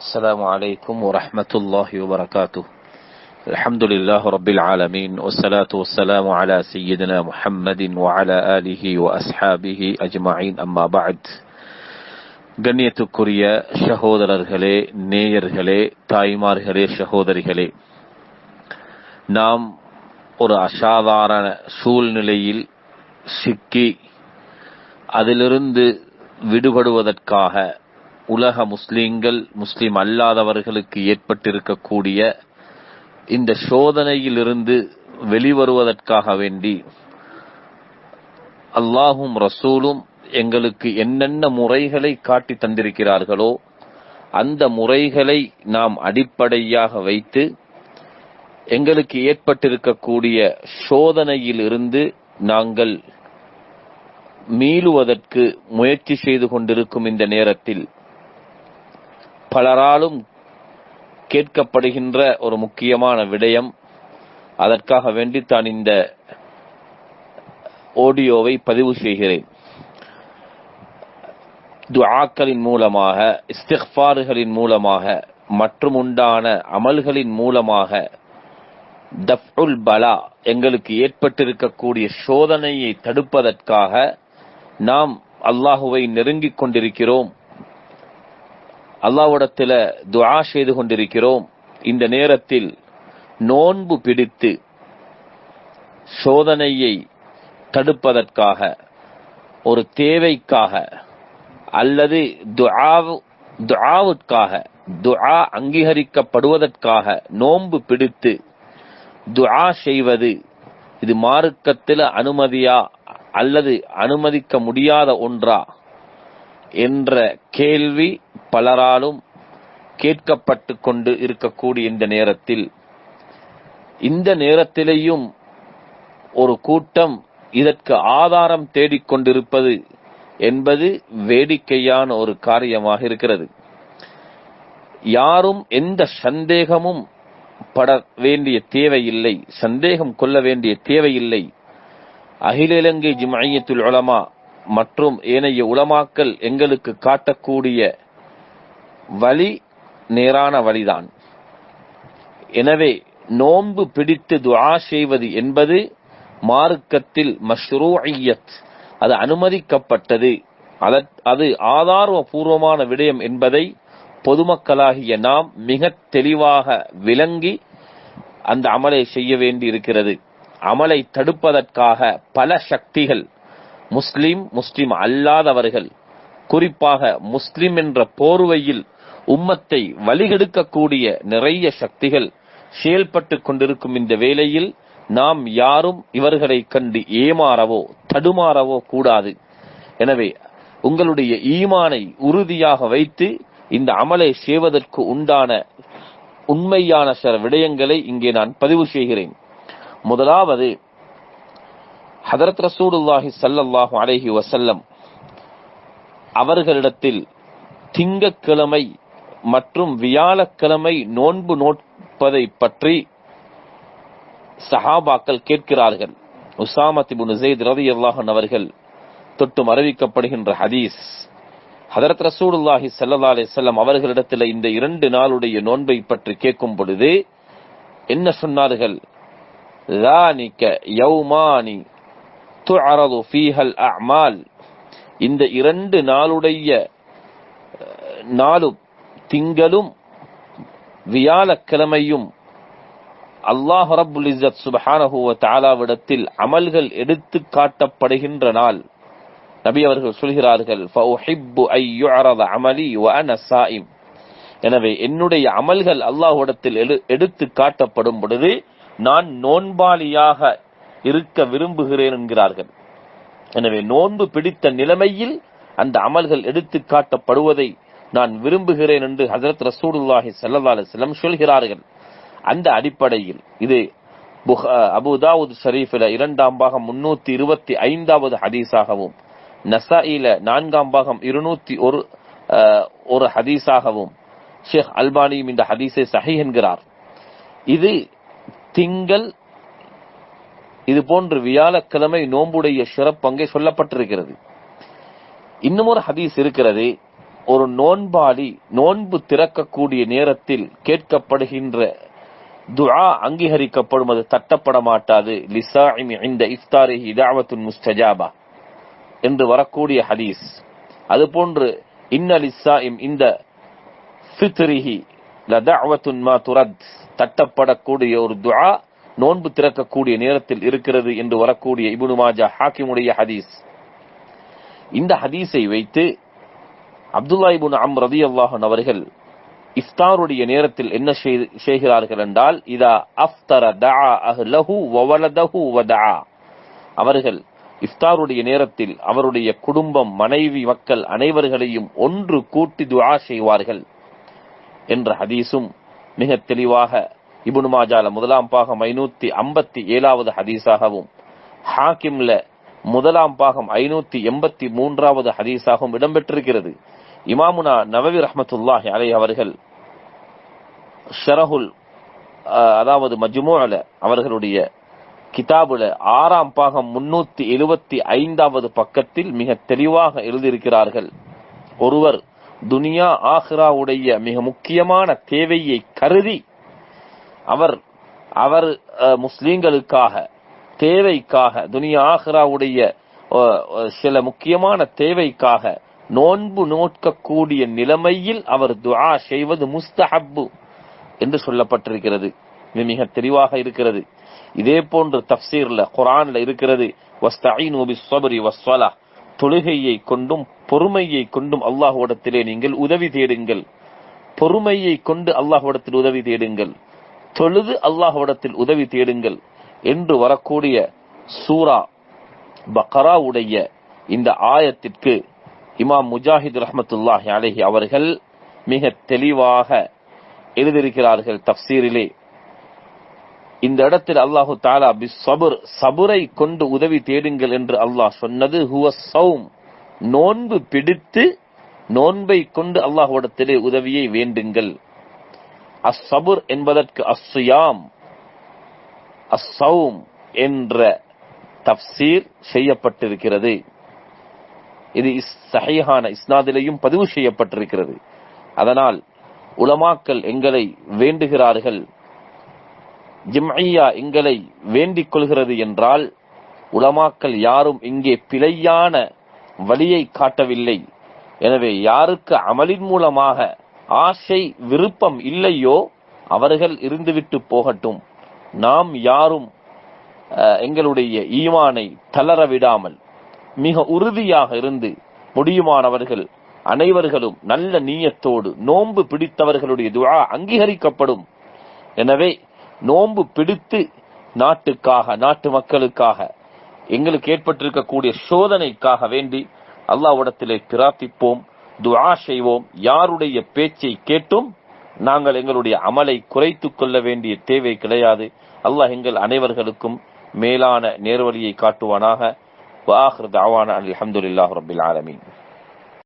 السلام عليكم ورحمة الله وبركاته. الحمد لله رب العالمين والصلاة والسلام على سيدنا محمد وعلى آله وأصحابه أجمعين أما بعد. கண்ணியத்துக்குரிய சகோதரர்களே, நேயர்களே, தாய்மார்களே, சகோதரிகளே, நாம் ஒரு அசாதாரண சூழ்நிலையில் சிக்கி அதிலிருந்து விடுபடுவதற்காக உலக முஸ்லிம்கள், முஸ்லிம் அல்லாதவர்களுக்கு ஏற்பட்டிருக்கக்கூடிய இந்த சோதனையிலிருந்து வெளிவருவதற்காக வேண்டி அல்லாஹும் ரசூலும் எங்களுக்கு என்னென்ன முறைகளை காட்டி தந்திருக்கிறார்களோ அந்த முறைகளை நாம் அடிப்படையாக வைத்து எங்களுக்கு ஏற்பட்டிருக்கக்கூடிய சோதனையிலிருந்து நாங்கள் மீளுவதற்கு முயற்சி செய்து கொண்டிருக்கும் இந்த நேரத்தில் பலராலும் கேட்கப்படுகின்ற ஒரு முக்கியமான விடயம், அதற்காக வேண்டி தான் இந்த ஆடியோவை பதிவு செய்கிறேன். துஆக்களின் மூலமாக, இஸ்திக்ஃபார்களின் மூலமாக மற்றும் உண்டான அமல்களின் மூலமாக தஃஉல் பலா, எங்களுக்கு ஏற்பட்டிருக்கக்கூடிய சோதனையை தடுப்பதற்காக நாம் அல்லாஹுவை நெருங்கிக் கொண்டிருக்கிறோம், அல்லாஹ்விடத்தில் துஆ செய்து கொண்டிருக்கிறோம். இந்த நேரத்தில் நோன்பு பிடித்து சோதனையை தடுப்பதற்காக, ஒரு தேவைக்காக அல்லது துஆவுக்காக, துஆ அங்கீகரிக்கப்படுவதற்காக நோன்பு பிடித்து துஆ செய்வது இது மார்க்கத்தில் அனுமதியா அல்லது அனுமதிக்க முடியாத ஒன்றா என்ற கேள்வி பலராலும் கேட்கப்பட்டு கொண்டு இருக்கக்கூடிய இந்த நேரத்திலேயும் ஒரு கூட்டம் இதற்கு ஆதாரம் தேடிக்கொண்டிருப்பது என்பது வேடிக்கையான ஒரு காரியமாக இருக்கிறது. யாரும் எந்த சந்தேகமும் பட வேண்டிய தேவையில்லை, சந்தேகம் கொள்ள வேண்டிய தேவையில்லை. அகில இலங்கை ஜம்இய்யத்துல் உலமா மற்றும் ஏனைய உலமாக்கள் எங்களுக்கு காட்டக்கூடிய வழி நேரான வழிதான். எனவே நோன்பு பிடித்து துஆ செய்வது என்பது மார்க்கத்தில் மஷ்ரூஇய்யத், அது அனுமதிக்கப்பட்டது, அது ஆதாரபூர்வமான விடயம் என்பதை பொதுமக்களாகிய நாம் மிக தெளிவாக விளங்கி அந்த அமலை செய்ய வேண்டி இருக்கிறது. அமலை தடுப்பதற்காக பல சக்திகள், முஸ்லிம் அல்லாதவர்கள், குறிப்பாக முஸ்லிம் என்ற போர்வையில் உம்மத்தை வழிகெடுக்கக்கூடிய நிறைய சக்திகள் செயல்பட்டு கொண்டிருக்கும் இந்த வேளையில் நாம் யாரும் இவர்களை கண்டு ஏமாறவோ தடுமாறவோ கூடாது. எனவே உங்களுடைய ஈமானை உறுதியாக வைத்து இந்த அமலை செய்வதற்கு உண்டான உண்மையான சில விடயங்களை இங்கே நான் பதிவு செய்கிறேன். முதலாவது, ஹதரத் ரசூலுல்லாஹி ஸல்லல்லாஹு அலைஹி வஸல்லம் அவர்களிடத்தில் திங்கட்கிழமை மற்றும் வியாழக்கிழமை நோன்பு நோட்பதை பற்றி சஹாபாக்கள் கேட்கிறார்கள். உஸாமத் இப்னு ஸைத் ரலியல்லாஹு அன்ஹு அவர்கள் தொட்டு அறிவிக்கப்படுகின்ற ஹதீஸ், ஹதரத் ரசூலுல்லாஹி ஸல்லல்லாஹு அலைஹி வஸல்லம் அவர்களிடத்தில் இந்த 2 நாளுடைய நோன்பை பற்றி கேட்கும் பொழுது என்ன சொன்னார்கள்? ذَلِكَ يَوْمَانِ تُعْرَضُ فِيهَا الْأَعْمَالُ, இந்த 2 நாளுடைய நாளும் திங்களும் வியாழக்கிழமையும் அல்லாஹ் ரப்புல் இஸ்ஸத் சுப்ஹானஹு வ தஆலாவிடத்தில் அமல்கள் எடுத்து காட்டப்படுகின்ற நாள். நபி அவர்கள் சொல்கிறார்கள், ஃபஉஹிப்பு ஐ யுஅரத அமலி வ அன ஸாயிம், எனவே என்னுடைய அமல்கள் அல்லாஹ்விடத்தில் எடுத்து காட்டப்படும் பொழுது நான் நோன்பாளியாக இருக்க விரும்புகிறேன் என்கிறார்கள். எனவே நோன்பு பிடித்த நிலைமையில் அந்த அமல்கள் எடுத்து காட்டப்படுவதை நான் விரும்புகிறேன் என்று ஹஜ்ரத் ரசூலுல்லாஹி ஸல்லல்லாஹு அலைஹி வஸல்லம் சொல்கிறார்கள். அந்த அடிப்படையில் இது அபூ தாவூத் ஷரீஃபில் 2ஆம் பாகம் 325வது ஹதீஸாகவும், நஸாயில 4ஆம் பாகம் 201 ஹதீஸாகவும் ஷேக் அல்பானியும் இந்த ஹதீஸை சஹீஹ் என்கிறார். இது திங்கள், இது போன்று வியாழக்கிழமை நோன்புடைய சிறப்பு அங்கே சொல்லப்பட்டிருக்கிறது. இன்னும் ஒரு ஹதீஸ் இருக்கிறது, ஒரு நோன்பாளி நோன்பு திறக்கக்கூடிய நேரத்தில் கேட்கப்படுகின்ற துஆ அங்கீகரிக்கப்படும், அது தட்டப்பட மாட்டாது. லிசாஇமி இன்த இஃப்தாரிஹி தஅவத்துன் முஸ்தஜாபா என்று வரக்கூடிய ஹதீஸ். அதுபோன்று இன்ன லிஸ்ஸாயிம் இந்த ஃபித்ரிஹி லதஅவத்துன் மா துரத், தட்டப்படக்கூடிய ஒரு துஆ நோன்பு திறக்கக்கூடிய நேரத்தில் இருக்கிறது என்று வரக்கூடிய இப்னு மாஜா ஹாக்கிமுடைய ஹதீஸ். இந்த ஹதீஸை வைத்து அப்துல்லா இப்னு அம்ர் ரலியல்லாஹு அன்ஹு அவர்கள் இஃப்தாருடைய நேரத்தில் என்ன செய்கிறார்கள் என்றால், இதா அஃப்தர தஆ அஹ்லஹு வ வலதஹு வ தஆ, அவர்கள் இஃப்தாருடைய நேரத்தில் அவருடைய குடும்பம், மனைவி, மக்கள் அனைவர்களையும் ஒன்று கூட்டி துஆ செய்வார்கள் என்ற ஹதீஸும் மிக தெளிவாக இப்னு மாஜால முதலாம் பாகம் 557வது ஹதீஸாகவும், ஹாக்கிம்ல முதலாம் பாகம் 583வது ஹதீஸாகவும் இடம்பெற்றிருக்கிறது. இமாமுனா நவவி ரஹ்மத்துல்லாஹி அலைஹி அவர்கள் ஷரஹுல் அதாவது மஜ்மூஅல அவர்களுடைய கிதாபுல 6ஆம் பாகம் 375வது பக்கத்தில் மிக தெளிவாக எழுதியிருக்கிறார்கள். ஒருவர் துனியா ஆஹிராவுடைய மிக முக்கியமான தேவையை கருதி அவர் முஸ்லிம்களுக்காக தேவைக்காக, துனியா ஆஹிராவுடைய சில முக்கியமான தேவைக்காக நோன்பு நோக்கக்கூடிய நிலைமையில் அவர் துஆ செய்வது முஸ்தஹப்பு என்று சொல்லப்பட்டிருக்கிறது. இது மிக தெளிவாக இருக்கிறது. இதே போன்று தஃப்சீர்ல குர்ஆன்ல இருக்கிறது, வஸ்தஈனு பிஸ்ஸப்ரி வஸ்ஸலாஹ், தொழுகையை கொண்டும் பொறுமையை கொண்டும் அல்லாஹ்விடத்திலே நீங்கள் உதவி தேடுங்கள். பொறுமையை கொண்டு அல்லாஹ்விடத்தில் உதவி தேடுங்கள், தொழுது அல்லாஹ்விடத்தில் உதவி தேடுங்கள் என்று வரக்கூடிய சூரா பக்ராவுடைய இந்த ஆயத்திற்கு இமாம் முஜாஹித் ரஹ்மத்துல்லாஹி அலைஹி அவர்கள் மிக தெளிவாக எழுதியிருக்கிறார்கள் தஃப்சீரிலே. இந்த இடத்தில் அல்லாஹு தஆலா பிஸ்ஸப்ர், சபுரை கொண்டு உதவி தேடுங்கள் என்று அல்லாஹ் சொன்னது ஹுவ ஸௌம், நோன்பு பிடித்து நோன்பை கொண்டு அல்லாஹ்விடத்திலே உதவியை வேண்டுங்கள். அஸ்ஸபுர் என்பதற்கு அஸ்ஸியாம், அஸ்ஸௌம் என்ற தஃப்சீர் செய்யப்பட்டிருக்கிறது. இது சஹீஹான இஸ்னாதிலேயும் பதிவு செய்யப்பட்டிருக்கிறது. அதனால் உலமாக்கள் எங்களை வேண்டுகிறார்கள், ஜம்இய்யா எங்களை வேண்டிக் கொள்கிறது என்றால், உலமாக்கள் யாரும் இங்கே பிழையான வழியை காட்டவில்லை. எனவே யாருக்கு அமலின் மூலமாக ஆசை விருப்பம் இல்லையோ அவர்கள் இருந்துவிட்டு போகட்டும். நாம் யாரும் எங்களுடைய ஈமானை தளர விடாமல் மிக உறுதியாக இருந்து, முடியுமானவர்கள் அனைவர்களும் நல்ல நீயத்தோடு நோன்பு பிடித்தவர்களுடைய துஆ அங்கீகரிக்கப்படும். எனவே நோன்பு பிடித்து நாட்டுக்காக, நாட்டு மக்களுக்காக, எங்களுக்கு ஏற்பட்டிருக்கக்கூடிய சோதனைக்காக வேண்டி அல்லாஹ்விடத்திலே பிரார்த்திப்போம், துஆ செய்வோம். யாருடைய பேச்சை கேட்டும் நாங்கள் எங்களுடைய அமலை குறைத்துக் கொள்ள வேண்டிய தேவை கிடையாது. அல்லாஹ் எங்கள் அனைவர்களுக்கும் மேலான நேர்வழியை காட்டுவானாக. வஆகிரு தஅவானா அல்ஹம்துலில்லாஹி ரப்பில் ஆலமீன்.